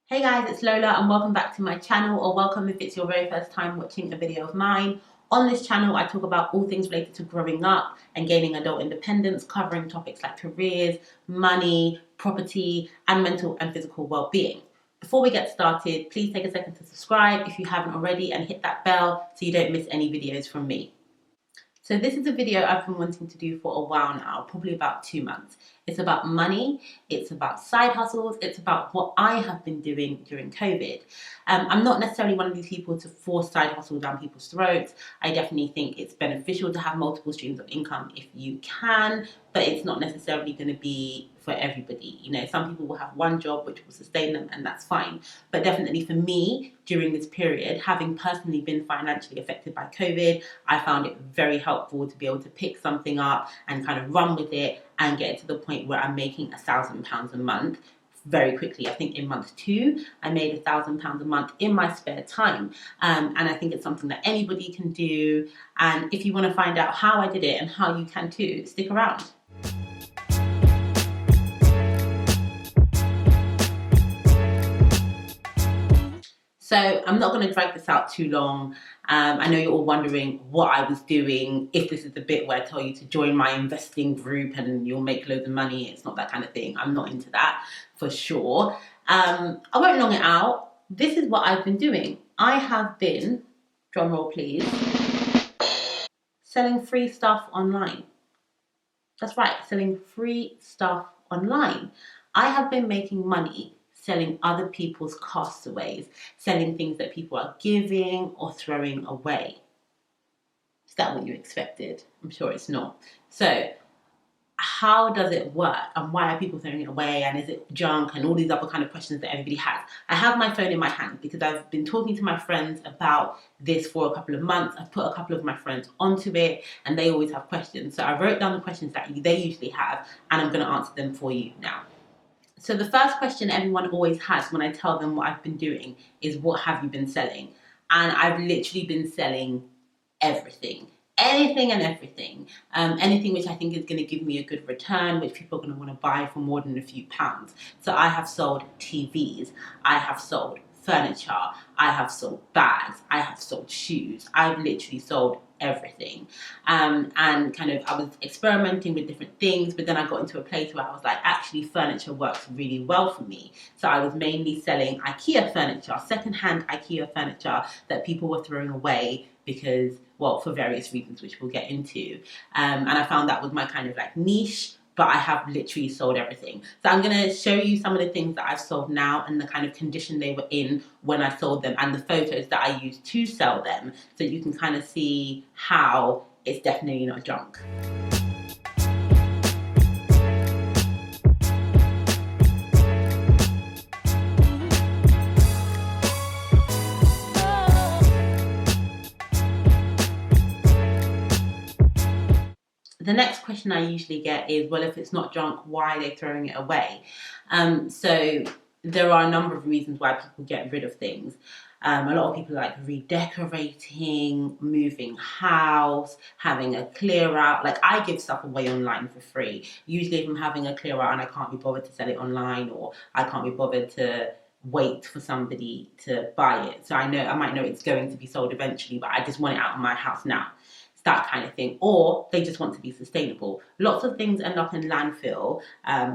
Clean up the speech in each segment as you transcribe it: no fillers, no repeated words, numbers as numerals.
Hey guys, it's Lola and welcome back to my channel, or welcome if it's your very first time watching a video of mine. On this channel, I talk about all things related to growing up and gaining adult independence, covering topics like careers, money, property, and mental and physical well-being. Before we get started, please take a second to subscribe if you haven't already and hit that bell so you don't miss any videos from me. So this is a video I've been wanting to do for a while now, probably about 2 months. It's about money, it's about side hustles, it's about what I have been doing during COVID. I'm not necessarily one of these people to force side hustle down people's throats. I definitely think it's beneficial to have multiple streams of income if you can, but it's not necessarily going to be for everybody. You know, some people will have one job which will sustain them and that's fine. But definitely for me, during this period, having personally been financially affected by COVID, I found it very helpful to be able to pick something up and kind of run with it and get to the point where I'm making £1,000 a month very quickly. I think in month 2, I made £1,000 a month in my spare time. And I think it's something that anybody can do. And if you want to find out how I did it and how you can too, stick around. So I'm not going to drag this out too long. I know you're all wondering what I was doing, if this is the bit where I tell you to join my investing group and you'll make loads of money. It's not that kind of thing. I'm not into that for sure. I won't long it out. This is what I've been doing. I have been, drum roll please, selling free stuff online. That's right, selling free stuff online. I have been making money selling other people's castaways, selling things that people are giving or throwing away. Is that what you expected? I'm sure it's not. So how does it work and why are people throwing it away and is it junk and all these other kind of questions that everybody has? I have my phone in my hand because I've been talking to my friends about this for a couple of months. I've put a couple of my friends onto it and they always have questions. So I wrote down the questions that they usually have and I'm going to answer them for you now. So the first question everyone always has when I tell them what I've been doing is, what have you been selling? And I've literally been selling everything. Anything and everything. Anything which I think is going to give me a good return, which people are going to want to buy for more than a few pounds. So I have sold TVs. I have sold furniture. I have sold bags. I have sold shoes. I've literally sold everything. And kind of I was experimenting with different things, but then I got into a place where I was like, actually furniture works really well for me. So I was mainly selling IKEA furniture, secondhand IKEA furniture that people were throwing away because, well, for various reasons which we'll get into. And I found that was my kind of like niche, but I have literally sold everything. So I'm going to show you some of the things that I've sold now and the kind of condition they were in when I sold them and the photos that I used to sell them, so you can kind of see how it's definitely not junk. The next question I usually get is, well, if it's not junk, why are they throwing it away? So there are a number of reasons why people get rid of things. A lot of people like redecorating, moving house, having a clear out. Like I give stuff away online for free. Usually if I'm having a clear out and I can't be bothered to sell it online, or I can't be bothered to wait for somebody to buy it. So I might know it's going to be sold eventually, but I just want it out of my house now. That kind of thing, or they just want to be sustainable. Lots of things end up in landfill,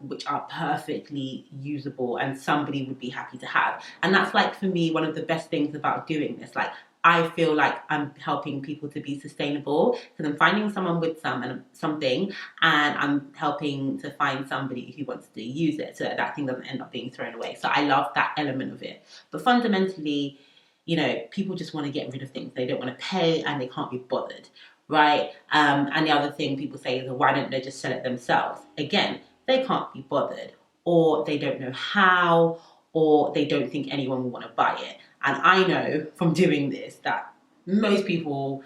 which are perfectly usable and somebody would be happy to have. And that's like, for me, one of the best things about doing this. Like, I feel like I'm helping people to be sustainable because I'm finding someone with something and I'm helping to find somebody who wants to use it so that thing doesn't end up being thrown away. So I love that element of it. But fundamentally, you know, people just want to get rid of things. They don't want to pay and they can't be bothered. Right? And the other thing people say is, well, why don't they just sell it themselves? Again, they can't be bothered, or they don't know how, or they don't think anyone will want to buy it. And I know from doing this that most people,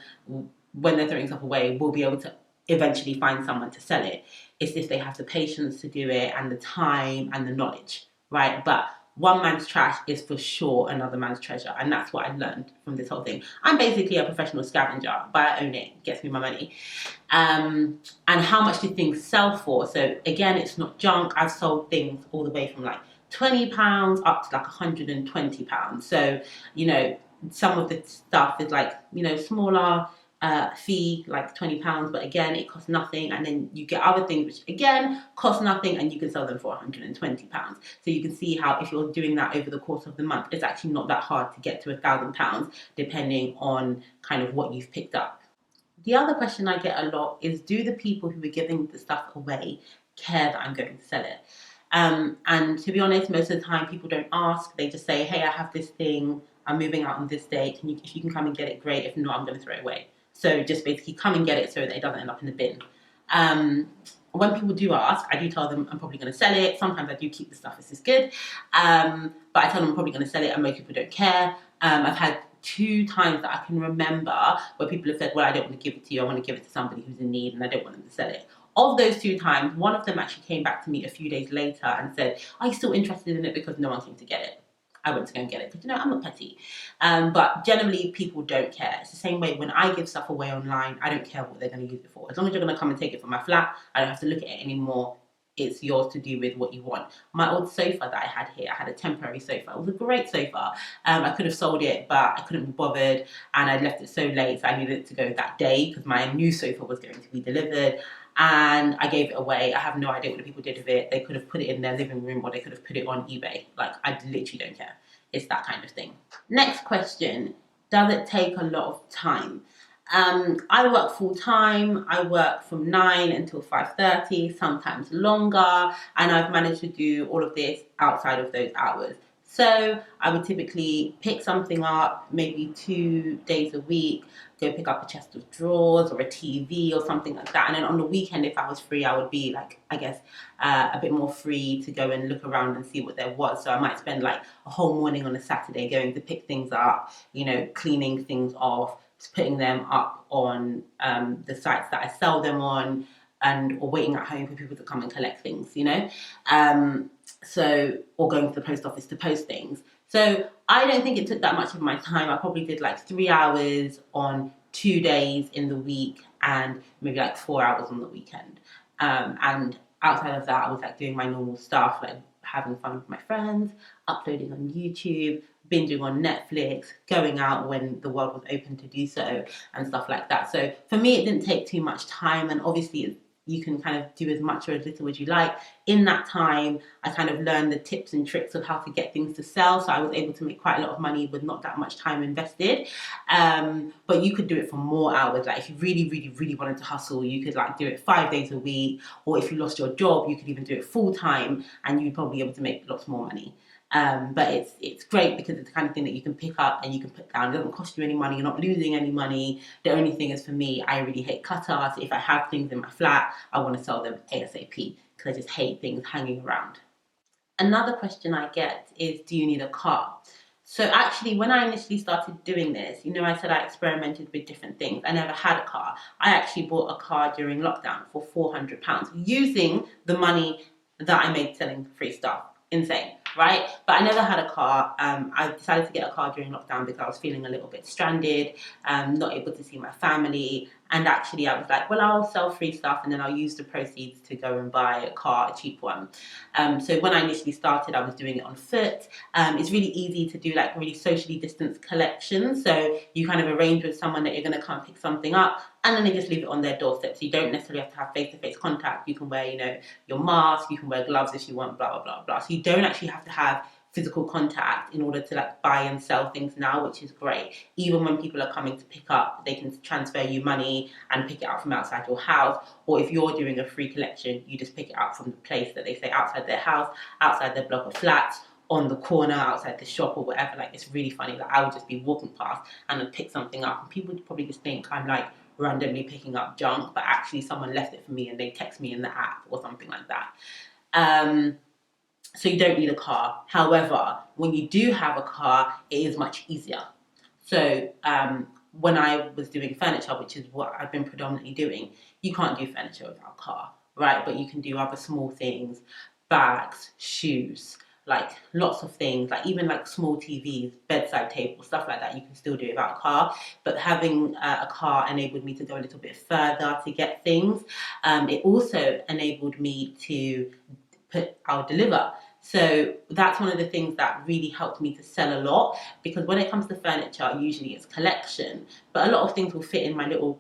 when they're throwing stuff away, will be able to eventually find someone to sell it. It's if they have the patience to do it and the time and the knowledge, right? But one man's trash is for sure another man's treasure. And that's what I learned from this whole thing. I'm basically a professional scavenger, but I own it. It gets me my money. And how much do things sell for? So again, it's not junk. I've sold things all the way from like £20 up to like £120. So, you know, some of the stuff is like, you know, smaller fee, like £20, but again, it costs nothing. And then you get other things which again cost nothing, and you can sell them for £120. So you can see how if you're doing that over the course of the month, it's actually not that hard to get to £1,000, depending on kind of what you've picked up. The other question I get a lot is, do the people who are giving the stuff away care that I'm going to sell it? And to be honest, most of the time people don't ask. They just say, hey, I have this thing, I'm moving out on this date. If you can come and get it, great. If not, I'm going to throw it away. So just basically come and get it so that it doesn't end up in the bin. When people do ask, I do tell them I'm probably going to sell it. Sometimes I do keep the stuff, this is good. But I tell them I'm probably going to sell it, and most people don't care. I've had 2 times that I can remember where people have said, well, I don't want to give it to you, I want to give it to somebody who's in need and I don't want them to sell it. Of those 2 times, one of them actually came back to me a few days later and said, are you still interested in it, because no one came to get it. I went to go and get it because, you know, I'm not petty. But generally, people don't care. It's the same way when I give stuff away online, I don't care what they're going to use it for. As long as you're going to come and take it from my flat, I don't have to look at it anymore. It's yours to do with what you want. My old sofa that I had here, I had a temporary sofa. It was a great sofa. I could have sold it, but I couldn't be bothered, and I left it so late, so I needed it to go that day because my new sofa was going to be delivered. And I gave it away. I have no idea what the people did with it. They could have put it in their living room, or they could have put it on eBay. Like, I literally don't care. It's that kind of thing. Next question, does it take a lot of time? I work full time. I work from 9 until 5:30, sometimes longer, and I've managed to do all of this outside of those hours. So I would typically pick something up maybe 2 days a week, go pick up a chest of drawers or a TV or something like that. And then on the weekend, if I was free, I would be like, I guess, a bit more free to go and look around and see what there was. So I might spend like a whole morning on a Saturday going to pick things up, you know, cleaning things off, putting them up on the sites that I sell them on, and or waiting at home for people to come and collect things, you know. Or going to the post office to post things. So I don't think it took that much of my time. I probably did like 3 hours on 2 days in the week, and maybe like 4 hours on the weekend. And outside of that, I was like doing my normal stuff, like having fun with my friends, uploading on YouTube, binging on Netflix, going out when the world was open to do so, and stuff like that. So for me, it didn't take too much time, and obviously you can kind of do as much or as little as you like. In that time, I kind of learned the tips and tricks of how to get things to sell, so I was able to make quite a lot of money with not that much time invested. But you could do it for more hours. Like if you really, really, really wanted to hustle, you could like do it 5 days a week, or if you lost your job, you could even do it full time, and you'd probably be able to make lots more money. But it's great because it's the kind of thing that you can pick up and you can put down. It doesn't cost you any money. You're not losing any money. The only thing is, for me, I really hate clutter. So if I have things in my flat, I want to sell them ASAP because I just hate things hanging around. Another question I get is, do you need a car? So actually, when I initially started doing this, you know, I said I experimented with different things. I never had a car. I actually bought a car during lockdown for £400 using the money that I made selling free stuff. Insane, right? But I never had a car. I decided to get a car during lockdown because I was feeling a little bit stranded, not able to see my family. And actually I was like, well, I'll sell free stuff and then I'll use the proceeds to go and buy a car, a cheap one. So when I initially started, I was doing it on foot. It's really easy to do like really socially distanced collections. So you kind of arrange with someone that you're going to come pick something up, and then they just leave it on their doorstep. So you don't necessarily have to have face-to-face contact. You can wear, you know, your mask, you can wear gloves if you want, blah, blah, blah, blah. So you don't actually have to have physical contact in order to like buy and sell things now, which is great. Even when people are coming to pick up, they can transfer you money and pick it up from outside your house. Or if you're doing a free collection, you just pick it up from the place that they say outside their house, outside their block of flats, on the corner, outside the shop or whatever. Like, it's really funny that I would just be walking past and then pick something up, and people would probably just think I'm like randomly picking up junk, but actually someone left it for me and they text me in the app or something like that. So you don't need a car. However, when you do have a car, it is much easier. So when I was doing furniture, which is what I've been predominantly doing, you can't do furniture without a car, right? But you can do other small things, bags, shoes, like lots of things, like even like small TVs, bedside tables, stuff like that, you can still do without a car. But having a car enabled me to go a little bit further to get things. It also enabled me to I'll deliver. So that's one of the things that really helped me to sell a lot, because when it comes to furniture, usually it's collection, but a lot of things will fit in my little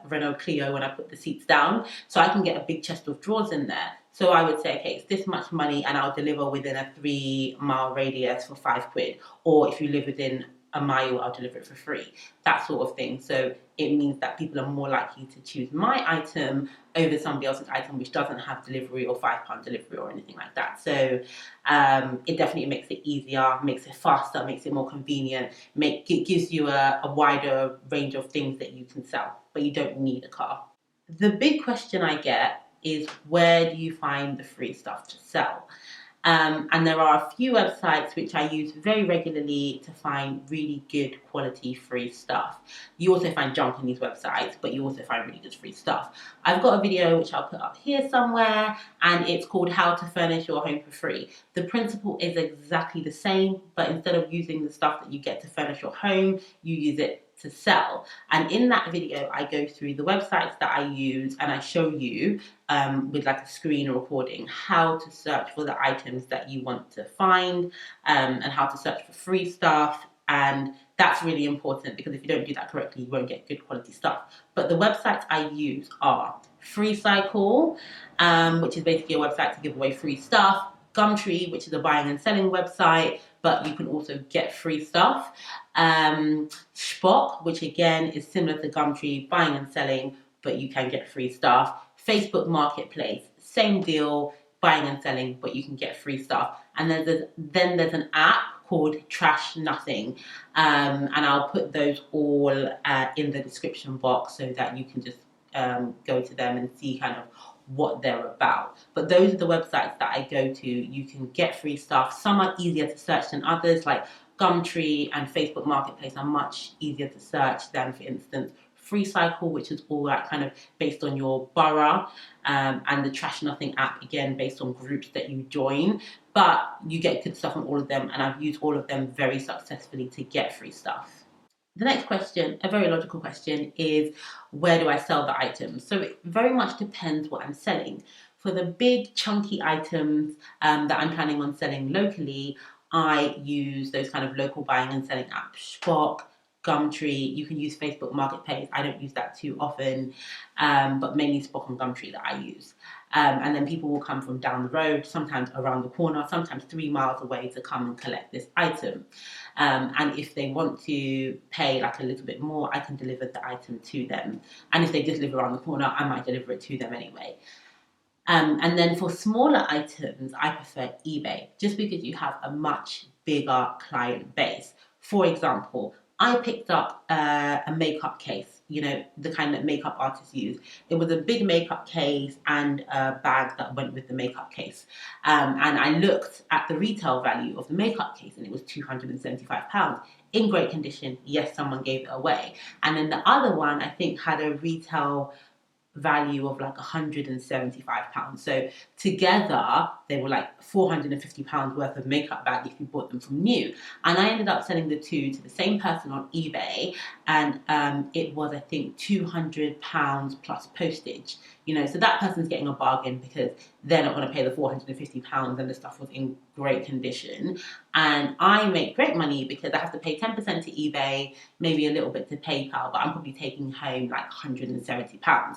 Renault Clio when I put the seats down, so I can get a big chest of drawers in there. So I would say, okay, it's this much money and I'll deliver within a 3-mile radius for £5. Or if you live within a mile, I'll deliver it for free. That sort of thing. So it means that people are more likely to choose my item over somebody else's item which doesn't have delivery or £5 delivery or anything like that. So it definitely makes it easier, makes it faster, makes it more convenient, it gives you a wider range of things that you can sell, but you don't need a car. The big question I get is, where do you find the free stuff to sell? And there are a few websites which I use very regularly to find really good quality free stuff. You also find junk on these websites, but you also find really good free stuff. I've got a video which I'll put up here somewhere, and it's called How to Furnish Your Home for Free. The principle is exactly the same, but instead of using the stuff that you get to furnish your home, you use it to sell. And in that video, I go through the websites that I use, and I show you with like a screen recording how to search for the items that you want to find, and how to search for free stuff. And that's really important, because if you don't do that correctly, you won't get good quality stuff. But the websites I use are FreeCycle, which is basically a website to give away free stuff; Gumtree, which is a buying and selling website, but you can also get free stuff; Spock, which again is similar to Gumtree, buying and selling, but you can get free stuff; Facebook Marketplace, same deal, buying and selling, but you can get free stuff. And then there's an app called Trash Nothing, and I'll put those all in the description box so that you can just go to them and see kind of what they're about. But those are the websites that I go to. You can get free stuff. Some are easier to search than others, like Gumtree and Facebook Marketplace are much easier to search than, for instance, FreeCycle, which is all that kind of based on your borough, and the Trash Nothing app, again, based on groups that you join. But you get good stuff on all of them, and I've used all of them very successfully to get free stuff. The next question, a very logical question, is, where do I sell the items? So it very much depends what I'm selling. For the big chunky items that I'm planning on selling locally, I use those kind of local buying and selling apps, Spock, Gumtree. You can use Facebook Marketplace. I don't use that too often, but mainly Spock and Gumtree that I use. And then people will come from down the road, sometimes around the corner, sometimes 3 miles away, to come and collect this item. And if they want to pay like a little bit more, I can deliver the item to them. And if they just live around the corner, I might deliver it to them anyway. And then for smaller items, I prefer eBay, just because you have a much bigger client base. For example, I picked up a makeup case, you know, the kind that makeup artists use. It was a big makeup case and a bag that went with the makeup case. And I looked at the retail value of the makeup case, and it was £275. In great condition. Yes, someone gave it away. And then the other one, I think, had a retail value of like £175. So together they were like £450 worth of makeup bag if you bought them from new. And I ended up selling the two to the same person on eBay, and it was, I think, £200 plus postage. You know, so that person's getting a bargain, because they're not going to pay the £450 and the stuff was in great condition. And I make great money because I have to pay 10% to eBay, maybe a little bit to PayPal, but I'm probably taking home like £170,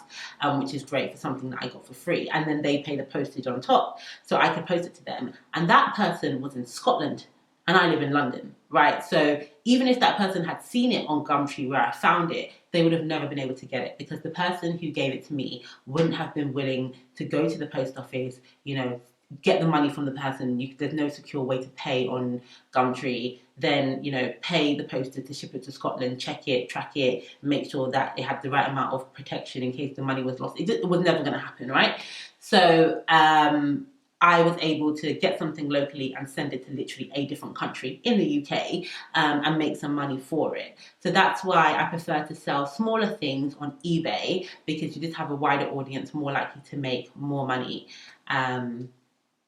which is great for something that I got for free. And then they pay the postage on top, so I could post it to them. And that person was in Scotland, and I live in London, right? So even if that person had seen it on Gumtree where I found it, they would have never been able to get it, because the person who gave it to me wouldn't have been willing to go to the post office, you know, get the money from the person. There's no secure way to pay on Gumtree. Then, you know, pay the poster to ship it to Scotland, check it, track it, make sure that it had the right amount of protection in case the money was lost. It was never going to happen, right? So I was able to get something locally and send it to literally a different country in the UK, and make some money for it. So that's why I prefer to sell smaller things on eBay, because you just have a wider audience, more likely to make more money.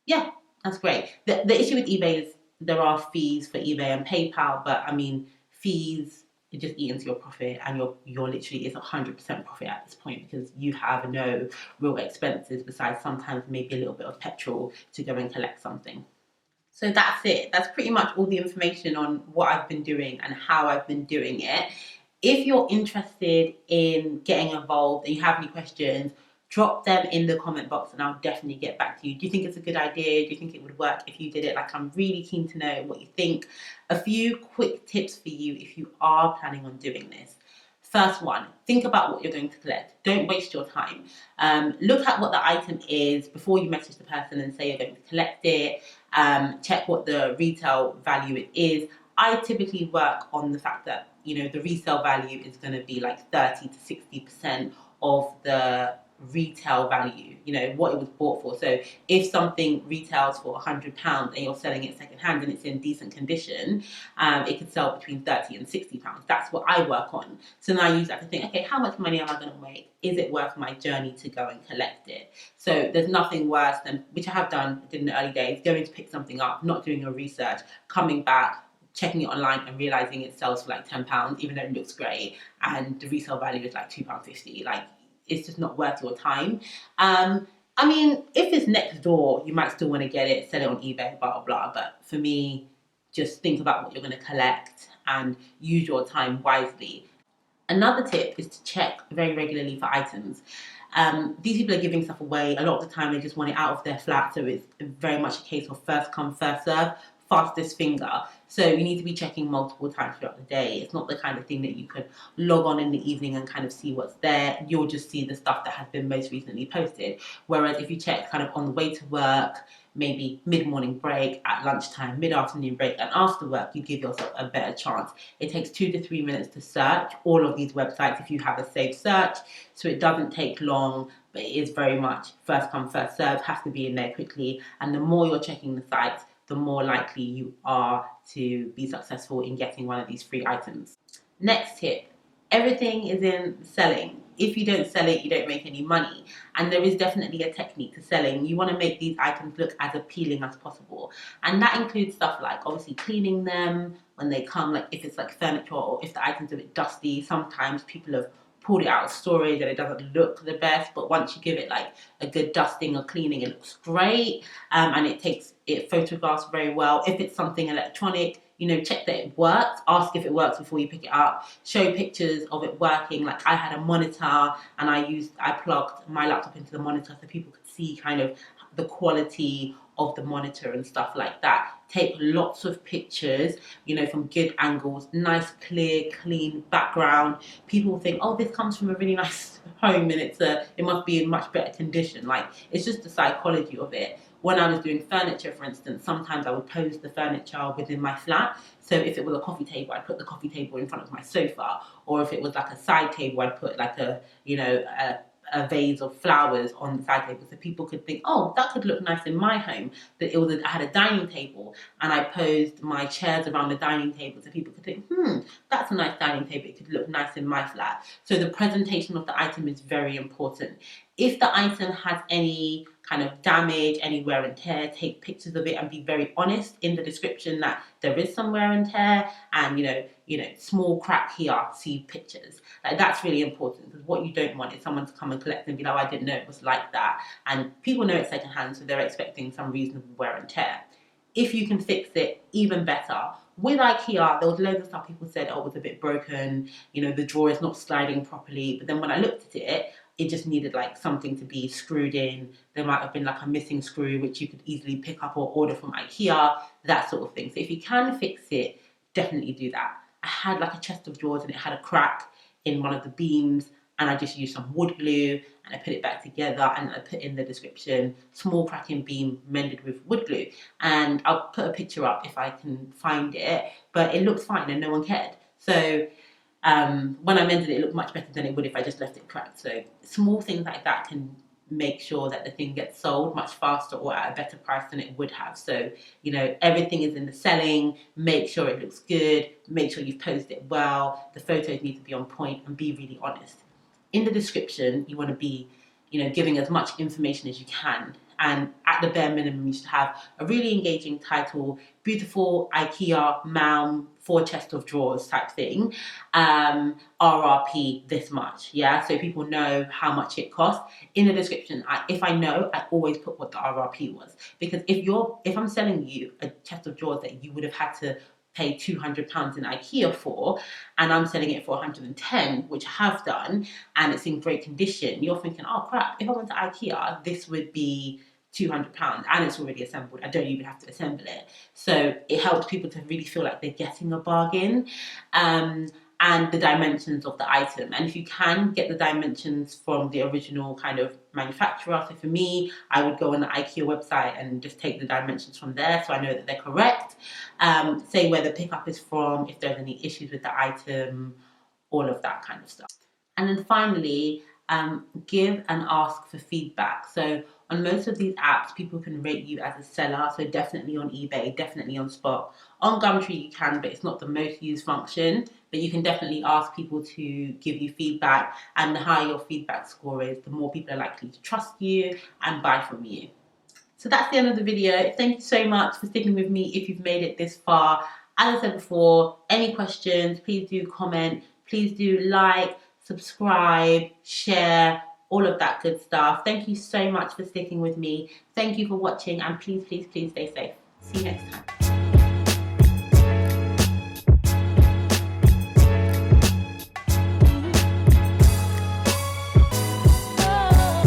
Yeah, that's great. The issue with eBay is there are fees for eBay and PayPal, but I mean, fees, it just eat into your profit, and you're literally, it's 100% profit at this point, because you have no real expenses besides sometimes maybe a little bit of petrol to go and collect something. So that's it. That's pretty much all the information on what I've been doing and how I've been doing it. If you're interested in getting involved and you have any questions, drop them in the comment box and I'll definitely get back to you. Do you think it's a good idea? Do you think it would work if you did it? Like, I'm really keen to know what you think. A few quick tips for you if you are planning on doing this. First one, think about what you're going to collect. Don't waste your time. Look at what the item is before you message the person and say you're going to collect it. Check what the retail value it is. I typically work on the fact that, the resale value is going to be like 30 to 60% of the retail value, what it was bought for. So if something retails for £100 and you're selling it secondhand and it's in decent condition, it could sell between £30 and £60. That's what I work on. So then I use that to think, okay, how much money am I going to make? Is it worth my journey to go and collect it? So there's nothing worse than, which I have did in the early days, going to pick something up, not doing your research, coming back, checking it online and realizing it sells for like £10, even though it looks great, and the resale value is like £2.50. Like, it's just not worth your time. I mean, if it's next door, you might still want to get it, sell it on eBay, blah, blah, blah. But for me, just think about what you're going to collect and use your time wisely. Another tip is to check very regularly for items. These people are giving stuff away. A lot of the time, they just want it out of their flat. So it's very much a case of first come, first serve, fastest finger. So you need to be checking multiple times throughout the day. It's not the kind of thing that you could log on in the evening and kind of see what's there. You'll just see the stuff that has been most recently posted. Whereas if you check kind of on the way to work, maybe mid-morning break, at lunchtime, mid-afternoon break, and after work, you give yourself a better chance. It takes 2 to 3 minutes to search all of these websites if you have a saved search, so it doesn't take long, but it is very much first come, first serve, has to be in there quickly, and the more you're checking the sites, the more likely you are to be successful in getting one of these free items. Next tip, everything is in selling. If you don't sell it, you don't make any money. And there is definitely a technique to selling. You want to make these items look as appealing as possible. And that includes stuff like obviously cleaning them when they come, like if it's like furniture or if the item's a bit dusty. Sometimes people have pulled it out of storage and it doesn't look the best, but once you give it like a good dusting or cleaning, it looks great, and it photographs very well. If it's something electronic, check that it works. Ask if it works before you pick it up. Show pictures of it working. Like, I had a monitor and I plugged my laptop into the monitor so people could see kind of the quality of the monitor and stuff like that. Take lots of pictures, from good angles, nice, clear, clean background. People think, oh, this comes from a really nice home and it must be in much better condition. Like, it's just the psychology of it. When I was doing furniture, for instance, sometimes I would pose the furniture within my flat. So if it was a coffee table, I'd put the coffee table in front of my sofa. Or if it was like a side table, I'd put like a vase of flowers on the side table so people could think, oh, that could look nice in my home. That I had a dining table and I posed my chairs around the dining table so people could think, that's a nice dining table. It could look nice in my flat. So the presentation of the item is very important. If the item has any kind of damage, any wear and tear, take pictures of it and be very honest in the description that there is some wear and tear and, small crack here, see pictures. Like, that's really important, because what you don't want is someone to come and collect and be like, oh, I didn't know it was like that. And people know it's secondhand, so they're expecting some reasonable wear and tear. If you can fix it, even better. With IKEA, there was loads of stuff people said, oh, it was a bit broken, the drawer is not sliding properly. But then when I looked at it, it just needed like something to be screwed in. There might have been like a missing screw, which you could easily pick up or order from IKEA, that sort of thing. So if you can fix it, definitely do that. I had like a chest of drawers and it had a crack in one of the beams, and I just used some wood glue and I put it back together, and I put in the description, small cracking beam mended with wood glue. And I'll put a picture up if I can find it, but it looked fine and no one cared. So when I mended it, it looked much better than it would if I just left it cracked. So small things like that can make sure that the thing gets sold much faster or at a better price than it would have. So, everything is in the selling. Make sure it looks good. Make sure you've posted it well. The photos need to be on point, and be really honest. In the description, you want to be, giving as much information as you can. and at the bare minimum you should have a really engaging title, beautiful IKEA Malm 4 chest of drawers type thing, RRP this much, yeah, so people know how much it costs. In the description, if I know, I always put what the RRP was, because if I'm selling you a chest of drawers that you would have had to pay £200 in IKEA for, and I'm selling it for 110, which I have done, and it's in great condition, you're thinking, oh crap, if I went to IKEA, this would be £200 and it's already assembled. I don't even have to assemble it. So it helps people to really feel like they're getting a bargain. And the dimensions of the item. And if you can get the dimensions from the original kind of manufacturer, so for me, I would go on the IKEA website and just take the dimensions from there so I know that they're correct. Say where the pickup is from, if there's any issues with the item, all of that kind of stuff. And then finally, give and ask for feedback. So on most of these apps, people can rate you as a seller. So definitely on eBay, definitely on Spot. On Gumtree you can, but it's not the most used function. But you can definitely ask people to give you feedback. And the higher your feedback score is, the more people are likely to trust you and buy from you. So that's the end of the video. Thank you so much for sticking with me if you've made it this far. As I said before, any questions, please do comment. Please do like, subscribe, share, all of that good stuff. Thank you so much for sticking with me. Thank you for watching, and please, please, please stay safe. See you next time.